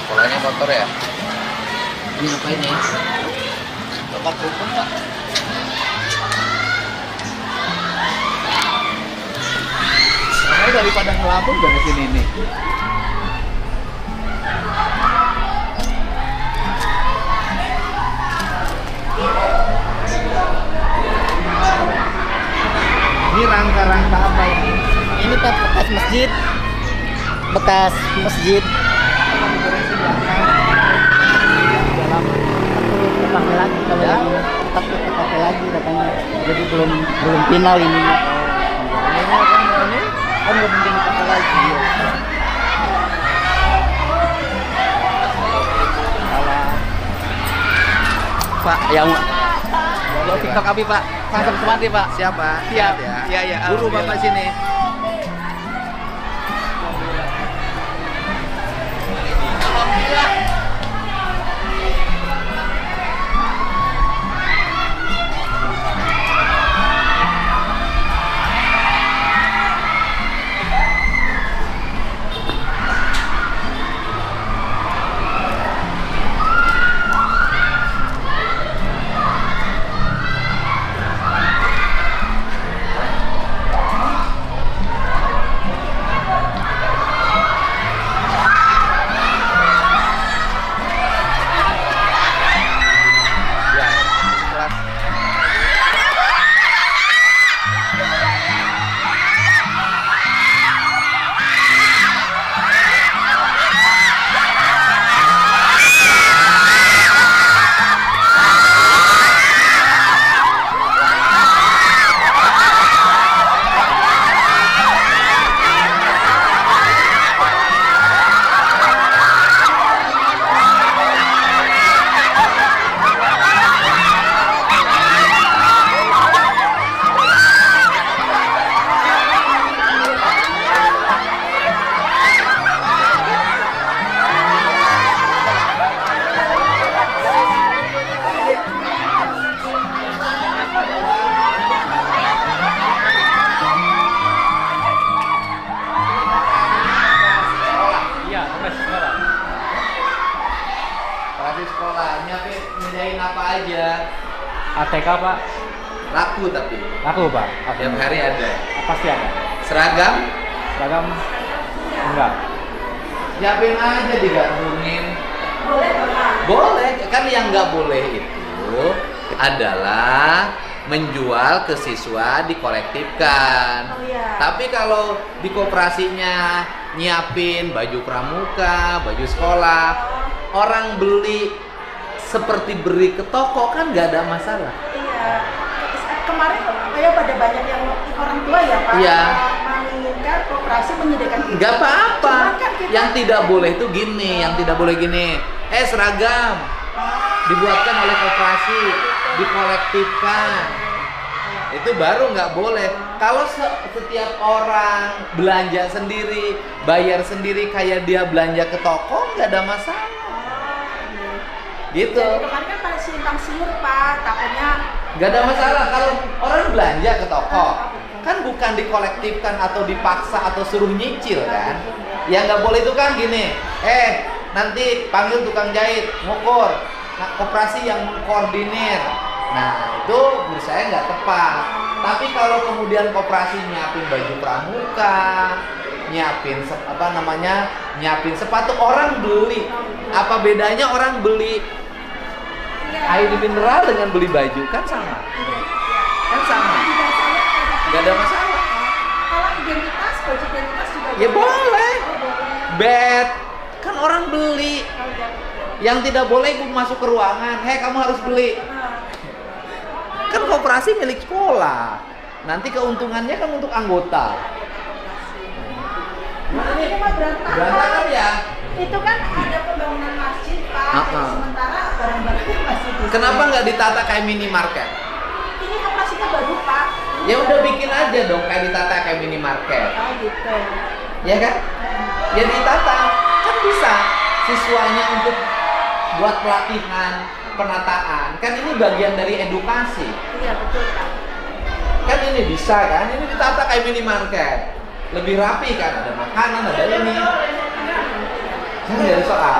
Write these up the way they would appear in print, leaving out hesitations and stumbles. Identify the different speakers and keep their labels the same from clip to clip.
Speaker 1: Sekolahnya kotor ya?
Speaker 2: Ini ngapain ya?
Speaker 1: Tempat rukun Pak. Karena daripada ngelamun udah kesini nih. Ini rangka-rangka apa ini?
Speaker 2: Ini Pak bekas masjid. Bekas masjid. Pakai lagi kalau
Speaker 1: Ya.
Speaker 2: takut pakai lagi katanya. Jadi belum final ini.
Speaker 1: Ini kan ini
Speaker 2: Kan nggak mungkin pakai lagi.
Speaker 1: Pak yang Lo TikTok Abi Pak, langsung semati Pak.
Speaker 3: Siapa?
Speaker 1: Siap.
Speaker 3: Ya.
Speaker 1: Iya iya.
Speaker 3: Guru Bapak sini.
Speaker 1: Ya, kelas.
Speaker 3: Iya, sampai sekolah.
Speaker 1: Kasih sekolah, nyedain apa aja.
Speaker 3: ATK Pak.
Speaker 1: Laku tapi
Speaker 3: Aku Pak.
Speaker 1: tiap hari ada.
Speaker 3: Pasti ada.
Speaker 1: Seragam,
Speaker 3: Seragam enggak.
Speaker 1: siapin aja digabungin. Boleh, kan yang nggak boleh itu adalah menjual ke siswa dikolektifkan. Tapi kalau di koperasinya nyiapin baju pramuka, baju sekolah, orang beli seperti beli ke toko kan nggak ada masalah.
Speaker 4: Iya. Kemarin kayak pada banyak yang orang tua ya Pak,
Speaker 1: Iya.
Speaker 4: menginginkan koperasi menyediakan itu.
Speaker 1: Nggak apa-apa.
Speaker 4: Cuman kan kita-
Speaker 1: Yang tidak boleh itu gini, yang tidak boleh gini. Seragam dibuatkan oleh koperasi, dikolektifkan. Itu baru nggak boleh. Kalau setiap orang belanja sendiri, bayar sendiri kayak dia belanja ke toko, nggak ada masalah. Gitu.
Speaker 4: Jadi kemarin kan pada simpang siur Pak, takutnya
Speaker 1: Nggak ada masalah kalau orang belanja ke toko. Kan bukan dikolektifkan atau dipaksa atau suruh nyicil kan. Yang nggak boleh itu kan gini, nanti panggil tukang jahit, ngukur. Nah, koperasi yang mengkoordinir. Nah, itu menurut saya nggak tepat. Tapi kalau kemudian koperasi nyiapin baju pramuka, nyiapin nyiapin sepatu, orang beli. Apa bedanya orang beli air mineral dengan beli baju? Kan sama. Kan sama. Nggak ada masalah.
Speaker 4: kalau identitas, baju identitas juga
Speaker 1: Ya boleh.
Speaker 4: Oh, boleh.
Speaker 1: Bed kan orang beli.
Speaker 4: Oh, iya.
Speaker 1: Yang tidak boleh ibu masuk ke ruangan. Kamu harus beli. Kan koperasi milik sekolah. Nanti keuntungannya kan untuk anggota.
Speaker 4: Nah, ini mah
Speaker 1: Berantakan ya.
Speaker 4: Itu kan ada pembangunan masjid Pak,
Speaker 1: Ah-ah.
Speaker 4: sementara barang-barangnya masih di
Speaker 1: Kenapa nggak ditata kayak minimarket?
Speaker 4: Ini koperasinya baru Pak.
Speaker 1: Ya udah bikin aja dong kayak ditata kayak minimarket.
Speaker 4: Oh gitu.
Speaker 1: Ya kan? Ya ditata. Kan bisa siswanya untuk buat pelatihan, penataan. Kan ini bagian dari edukasi.
Speaker 4: Iya betul Pak.
Speaker 1: Kan ini bisa kan? Ini ditata kayak minimarket. Lebih rapi kan? Ada makanan, ada ini. Kan jadi soal.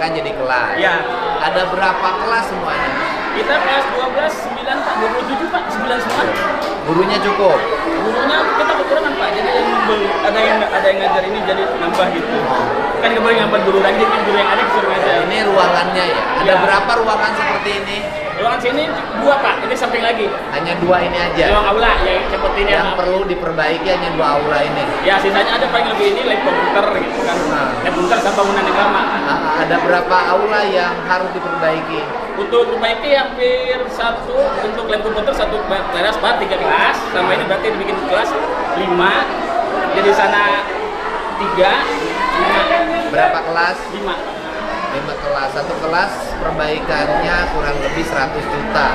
Speaker 1: dikelompokkan jadi kelas.
Speaker 5: Ya.
Speaker 1: Ada berapa kelas semuanya?
Speaker 5: Kita kelas 12, 9, Pak, 27 Pak, 9 semua.
Speaker 1: Gurunya cukup?
Speaker 5: Gurunya kita kekurangan Pak, jadi ada yang ngajar ini jadi nambah gitu. Kan kemarin nambah guru lagi, jadi guru yang ada disuruh ngajar.
Speaker 1: Ini ruangannya ya? Ada
Speaker 5: Ya.
Speaker 1: berapa ruangan seperti ini?
Speaker 5: Ruangan sini 2 Pak, ini samping lagi.
Speaker 1: Hanya 2 ini aja?
Speaker 5: Ruang aula ya seperti ini.
Speaker 1: Yang perlu diperbaiki hanya 2 aula ini?
Speaker 5: Ya sisanya ada paling lebih ini lab komputer gitu kan. Lab komputer sama bangunan yang lama.
Speaker 1: Ada berapa aula yang harus diperbaiki?
Speaker 5: Untuk perbaiki hampir satu untuk lab komputer 1 kelas Pak, 3 kelas. Sama ini berarti dibikin kelas 5. Jadi sana 3, 5.
Speaker 1: Berapa kelas?
Speaker 5: 5.
Speaker 1: 5 kelas. 1 kelas perbaikannya kurang lebih 100 juta.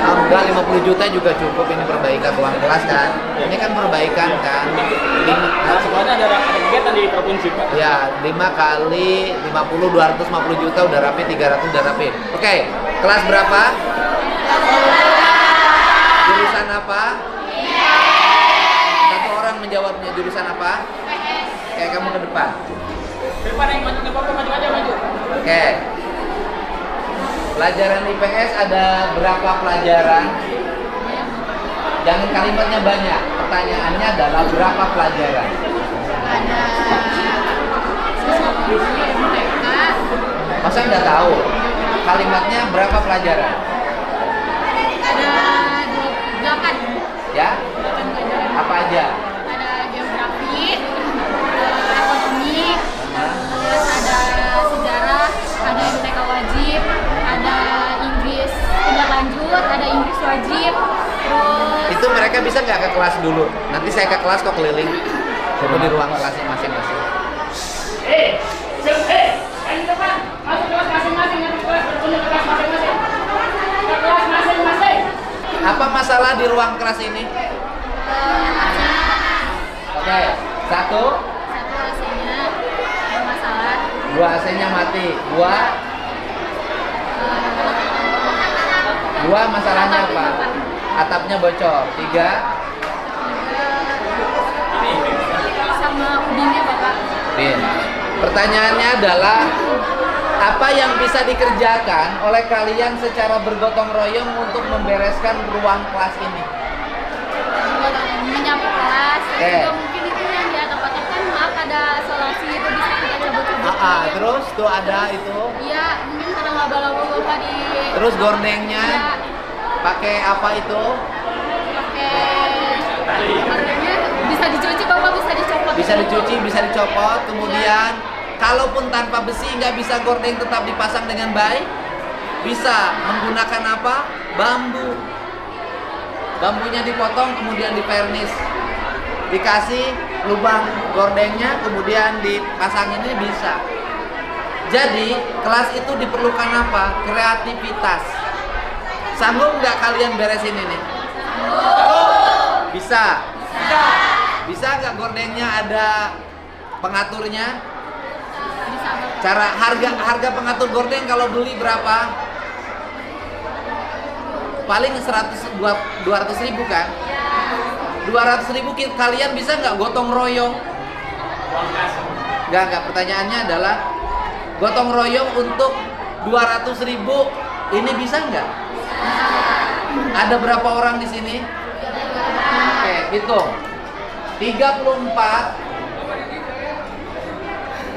Speaker 1: Enggak, 50 juta juga cukup ini perbaikan ruang kelas kan. Ini kan perbaikan kan.
Speaker 5: Nah, semuanya ada kegiatan di provinsi Pak.
Speaker 1: Ya, 5 kali 50, 250 juta udah rapi, 300 udah rapi. Oke, kelas berapa? Jurusan apa? Satu orang menjawabnya, jurusan apa? Kayak kamu ke depan.
Speaker 5: Depan yang maju, nggak apa-apa, maju aja, maju.
Speaker 1: Oke. Pelajaran IPS ada berapa pelajaran? Jangan kalimatnya banyak. Pertanyaannya adalah berapa pelajaran?
Speaker 6: Ada sesuatu MTK,
Speaker 1: Masa nggak tahu? Kalimatnya berapa pelajaran?
Speaker 6: ada 8
Speaker 1: Ya?
Speaker 6: pelajaran.
Speaker 1: Apa aja?
Speaker 6: Ada geografi, ekonomi, terus ada sejarah, ada MTK wajib, ada Inggris tindak lanjut, ada Inggris wajib, terus
Speaker 1: Itu mereka bisa nggak ke kelas dulu? Nanti saya ke kelas kok keliling. Coba di ruang kelasnya masing-masing.
Speaker 5: Ayo depan, masuk kelas masing-masing, masuk kelas, berkunjung ke kelas masing-masing. Ke kelas masing-masing.
Speaker 1: Apa masalah di ruang kelas ini? Oke, 1,
Speaker 6: satu AC-nya bermasalah,
Speaker 1: 2 AC-nya mati, 2 masalahnya apa? Atapnya bocor, 3
Speaker 6: sama udinnya Bapak.
Speaker 1: Din. Pertanyaannya adalah apa yang bisa dikerjakan oleh kalian secara bergotong royong untuk membereskan ruang kelas ini?
Speaker 6: Menyapu kelas,
Speaker 1: Oke.
Speaker 6: juga mungkin itu yang di atap-atap kan maaf ada isolasi itu bisa kita cabut-cabut.
Speaker 1: Terus tuh ada itu.
Speaker 6: Iya, mungkin karena laba-laba Bapak di
Speaker 1: Terus gordengnya
Speaker 6: Iya,
Speaker 1: pakai apa itu?
Speaker 6: pakai gordengnya bisa dicuci Bapak, bisa dicopot.
Speaker 1: Bisa dicuci, bisa dicopot. Kemudian kalaupun tanpa besi nggak bisa gordeng tetap dipasang dengan baik. Bisa menggunakan apa? Bambu. Bambunya dipotong kemudian divernis. Dikasih lubang gordengnya kemudian dipasang ini bisa. Jadi kelas itu diperlukan apa? Kreativitas. Sanggup nggak kalian beresin ini? Bisa. Bisa nggak gordengnya ada pengaturnya?
Speaker 6: Bisa Bapak.
Speaker 1: Cara harga pengatur gordeng kalau beli berapa? Paling 200 ribu kan? 200 ribu kalian bisa nggak gotong royong? Nggak, pertanyaannya adalah gotong royong untuk 200 ribu ini bisa nggak? Ada berapa orang di sini? Oke, hitung 34.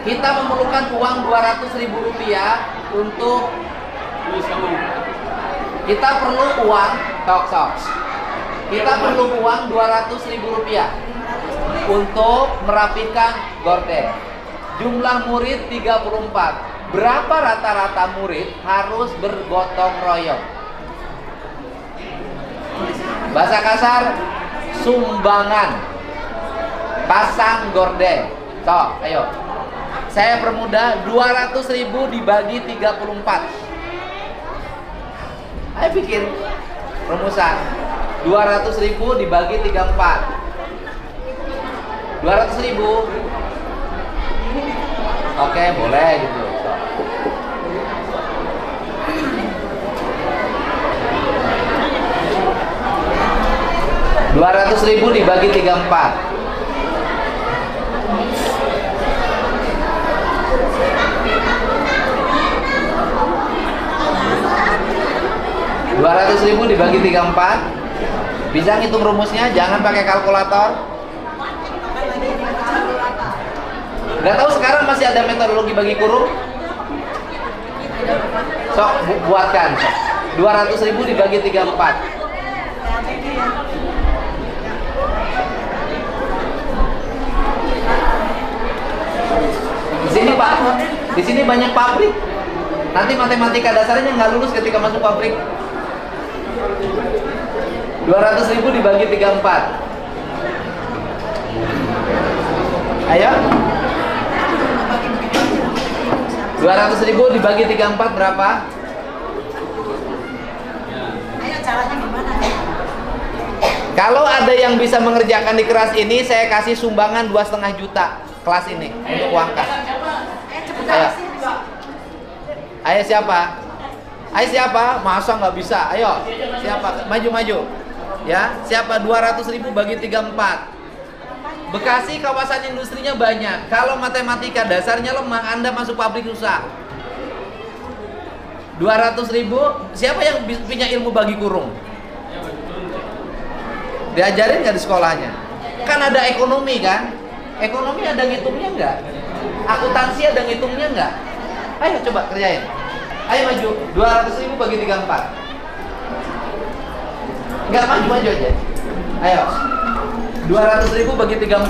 Speaker 1: Kita memerlukan uang 200 ribu rupiah untuk kita perlu uang kita perlu uang 200 ribu rupiah untuk merapikan gorden. Jumlah murid 34. Berapa rata-rata murid harus bergotong royong? Bahasa kasar, sumbangan pasang gorden. So, ayo. Saya permudah, 200 ribu dibagi 34. Ayo pikir rumusan. 200 ribu dibagi 34. 200 ribu. Oke, boleh gitu. So. Rp200.000 dibagi 34. 200.000 dibagi 34. Bisa ngitung rumusnya, jangan pakai kalkulator. Nggak tahu sekarang masih ada metodologi bagi kurung? Sok, buatkan. 200.000 dibagi 34. Di sini Pak, di sini banyak pabrik. Nanti matematika dasarnya nggak lulus ketika masuk pabrik. 200.000 dibagi 34. Ayo. 200.000 dibagi 34 berapa?
Speaker 4: Ayo caranya gimana?
Speaker 1: Kalau ada yang bisa mengerjakan di kelas ini, saya kasih sumbangan 2,5 juta kelas ini untuk uang kas. Ayo. Ayo siapa? Ayo siapa? Masa nggak bisa? Ayo. Siapa? Maju. Ya, siapa? 200.000 bagi 34. Bekasi kawasan industrinya banyak. Kalau matematika dasarnya lemah, Anda masuk pabrik susah. 200.000. Siapa yang punya ilmu bagi kurung? Diajarin nggak di sekolahnya? Kan ada ekonomi kan? Ekonomi ada ngitungnya nggak? Akuntansi ada ngitungnya nggak? Ayo coba kerjain. Ayo maju. 200.000 bagi 34. Nggak, maju aja. Ayo. 200.000 bagi 34.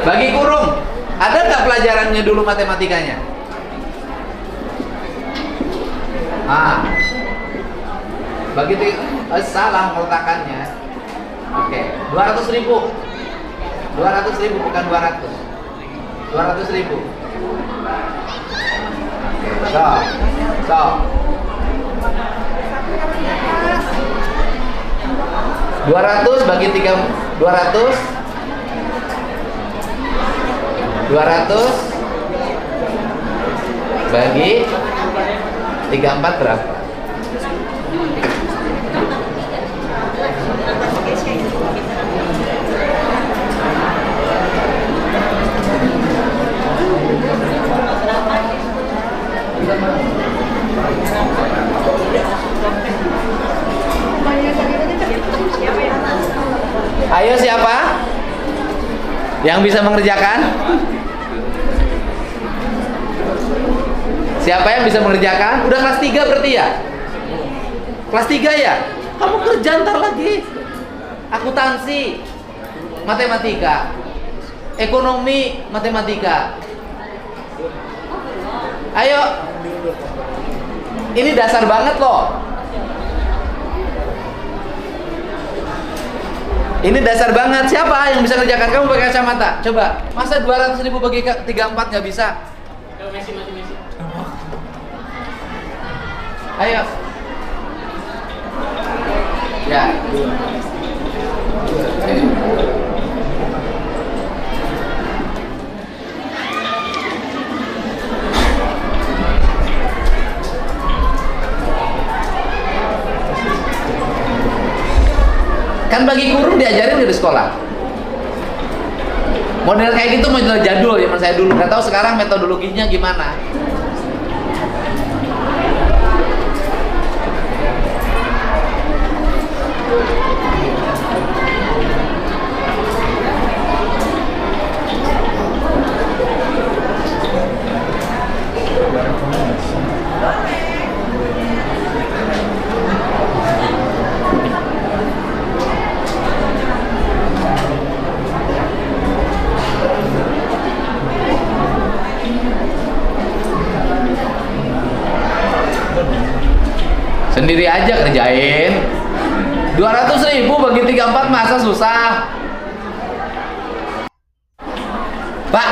Speaker 1: Bagi kurung. Ada nggak pelajarannya dulu matematikanya? Bagi salah meletakkannya. Oke, 200.000. 200.000 bukan 200. 200.000. So. 200 bagi 3 200 bagi 34 berapa? Ayo siapa yang bisa mengerjakan? Siapa yang bisa mengerjakan? Udah kelas 3 berarti ya? Kelas 3 ya? Kamu kerja ntar lagi. Akuntansi, matematika, ekonomi, matematika. Ayo. Ini dasar banget loh. Ini dasar banget. Siapa yang bisa kerjakan? Kamu pakai kacamata. Coba. Masa 200.000 bagi 34 nggak bisa?
Speaker 5: Messi.
Speaker 1: Ayo. Ya. Kan bagi kurung diajarin di sekolah. Model kayak gitu model jadul zaman saya dulu. Nggak tahu sekarang metodologinya gimana. Sendiri aja kerjain. 200.000 bagi 34 masa susah? Pak,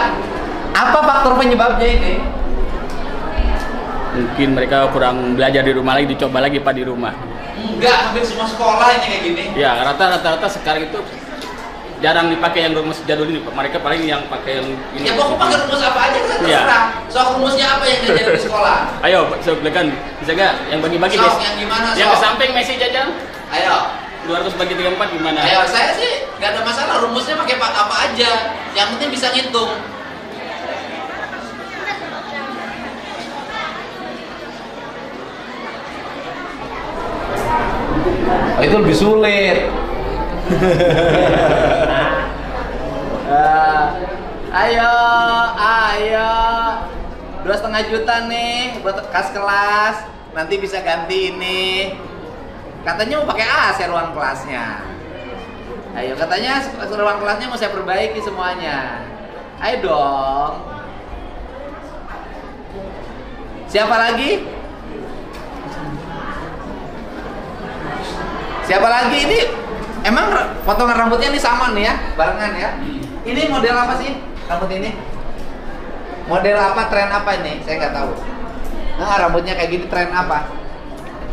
Speaker 1: apa faktor penyebabnya ini?
Speaker 5: Mungkin mereka kurang belajar di rumah lagi, dicoba lagi Pak di rumah.
Speaker 1: Enggak, hampir semua sekolah ini kayak gini.
Speaker 5: Ya, rata-rata sekarang itu jarang dipakai yang rumus jadul ini. Mereka paling yang pakai yang ini.
Speaker 1: Ya pokoknya pakai rumus apa aja kan
Speaker 5: Iya.
Speaker 1: terserah. Soal rumusnya apa yang diajarin di sekolah?
Speaker 5: Ayo, silakan. Bisa nggak yang bagi-bagi
Speaker 1: Sok,
Speaker 5: guys?
Speaker 1: yang gimana,
Speaker 5: Yang
Speaker 1: Sok?
Speaker 5: ke samping Messi jajan.
Speaker 1: Ayo.
Speaker 5: 200 bagi 34 gimana?
Speaker 1: Ayo, saya sih nggak ada masalah rumusnya pakai apa aja. Yang penting bisa ngitung. Oh, itu lebih sulit. Ayo, ayo. 2,5 juta nih buat kas kelas. Nanti bisa ganti ini. Katanya mau pakai AC ruang kelasnya. Ayo, katanya ruang kelasnya mau saya perbaiki semuanya. Ayo dong. Siapa lagi? Siapa lagi ini? Emang potongan rambutnya ini sama nih ya, barengan ya? Ini model apa sih rambut ini? Model apa, tren apa ini? Saya nggak tahu. Nah, rambutnya kayak gini tren apa?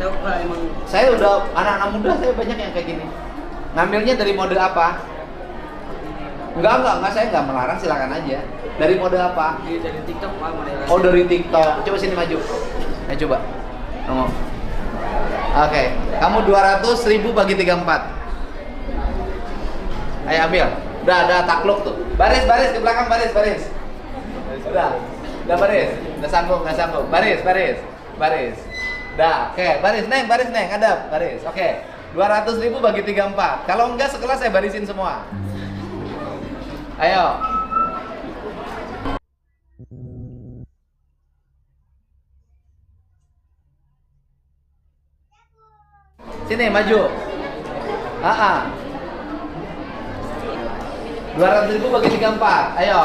Speaker 2: Tahu Pak emang.
Speaker 1: Saya udah anak-anak muda, saya banyak yang kayak gini. Ngambilnya dari model apa? Enggak, saya nggak melarang, silakan aja. Dari model apa?
Speaker 2: Dari TikTok Pak modelnya.
Speaker 1: Oh, dari TikTok. Coba sini maju. Ayo coba. Ngomong. Oke, kamu 200.000 bagi 34. Ayo ambil. Udah takluk tuh. Baris ke belakang, baris. Udah baris. Udah sanggup. Baris. Udah, oke, baris neng, hadap, baris. Oke. 200.000 bagi 34. Kalau enggak sekelas saya barisin semua. Ayo. Sini maju. 200.000 bagi 34. Ayo.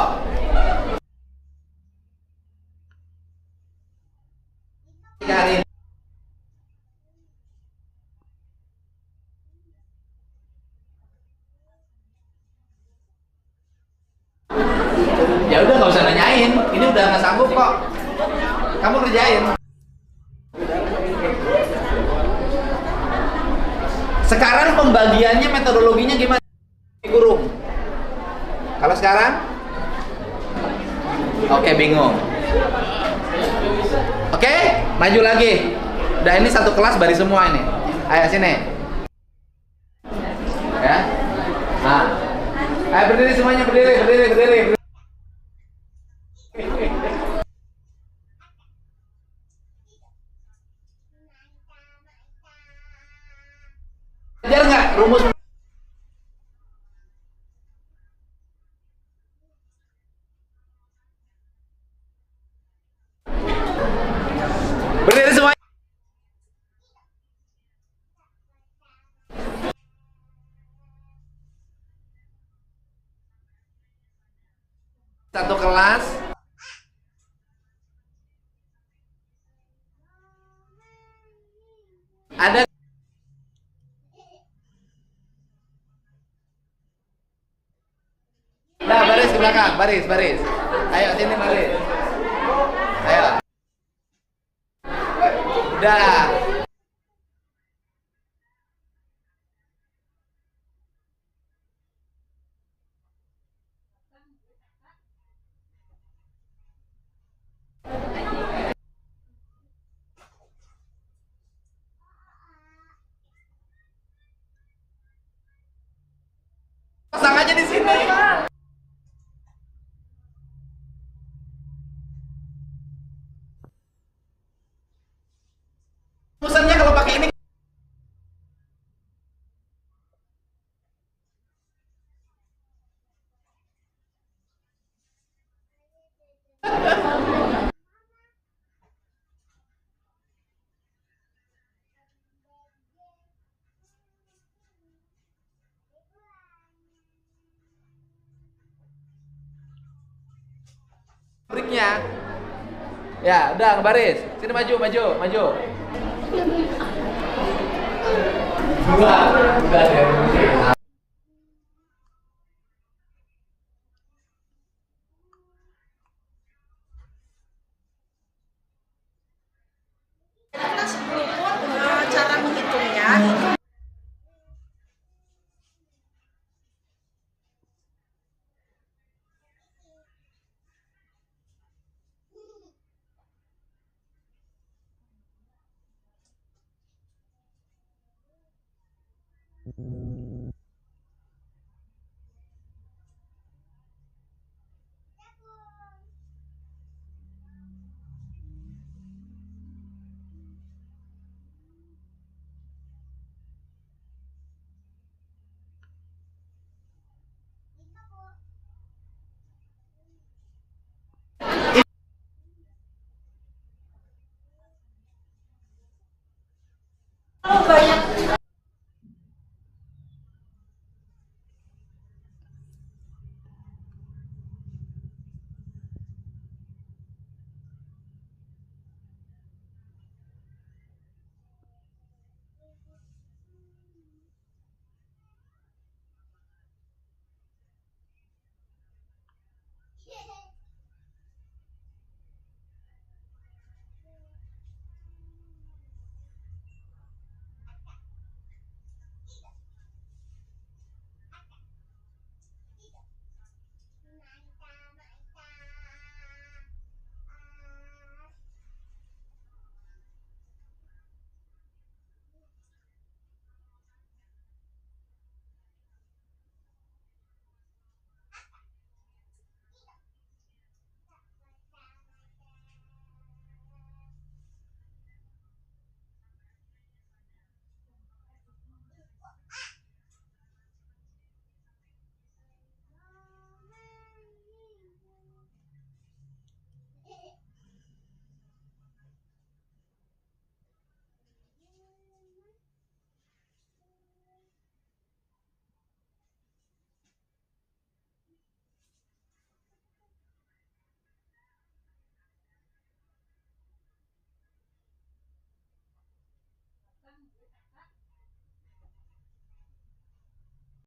Speaker 1: Cari. Ya udah nggak usah nanyain. Ini udah nggak sanggup kok. Kamu kerjain. Sekarang pembagiannya metodologinya gimana? Dikurung. Kalau sekarang? Oke, bingung. Oke, maju lagi. Udah, ini satu kelas baris semua ini. Ayo sini. Ya. Nah. Ayo berdiri semuanya, berdiri. Ajar nggak rumus? Berdiri semuanya. Satu kelas. Ada Nah, baris ke belakang, baris. Ayo sini baris. Ayo. Udah. Pasang aja di sini. Rumusannya kalau pakai ini breaknya. Ya, udah ngebaris. Sini maju. Udah deh.
Speaker 4: Kita sebelum cara menghitungnya itu
Speaker 2: Thank you.